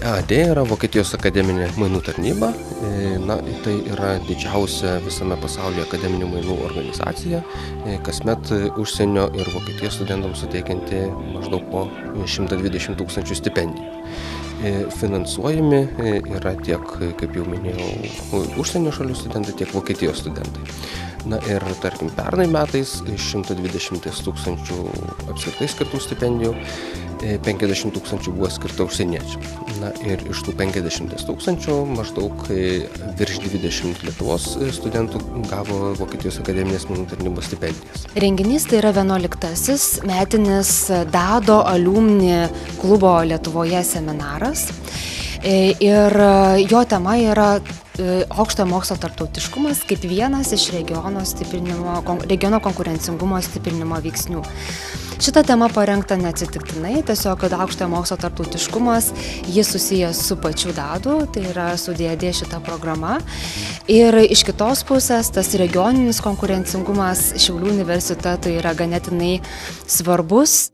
EAD yra Vokietijos akademinė mainų tarnyba. Tai yra didžiausia visame pasaulyje akademinių mainų organizacija, kasmet užsienio ir Vokietijos studentams suteikianti maždaug po 120 000 stipendijų. Finansuojami yra tiek, kaip jau minėjau, užsienio šalių studentai, tiek Vokietijos studentai. Ir tarkim, pernai metais 120 000 apskritai skirtų stipendijų, 50 000 buvo skirta užsieniečių. Ir iš tų 50 000 maždaug virš 20 Lietuvos studentų gavo Vokietijos akademinės mainų tarnybos stipendijas. Renginys tai yra 11-asis metinis DADO alumni klubo Lietuvoje seminaras. Ir jo tema yra aukštojo mokslo tarptautiškumas kaip vienas iš regiono konkurencingumo stiprinimo veiksnių. Šita tema parengta neatsitiktinai, tiesiog, kad aukštojo mokslo tarptautiškumas, jis susijęs su pačiu DADU, tai yra su DAD šita programa. Ir iš kitos pusės, tas regioninis konkurencingumas Šiaulių universitetui yra ganėtinai svarbus.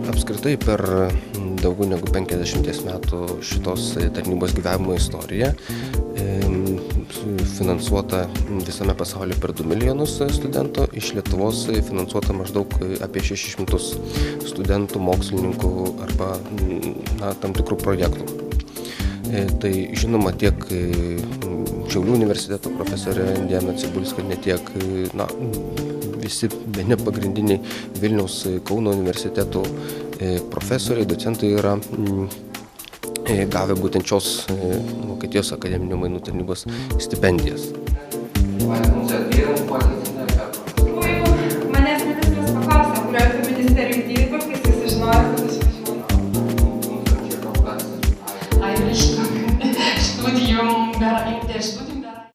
Apskritai per daugiau negu 50 metų šitos tarnybos gyvenimo istoriją finansuota visame pasaulyje per 2 milijonus studentų, iš Lietuvos finansuota maždaug apie 600 studentų, mokslininkų arba tam tikrų projektų. Tai žinoma tiek Šiaulių universiteto profesorė Diana Cibulska, ne tiek visi bene pagrindiniai Vilniaus, Kauno universitetų profesoriai, docentai yra gavę būtent šios Vokietijos akademinio mainų tarnybos stipendijas.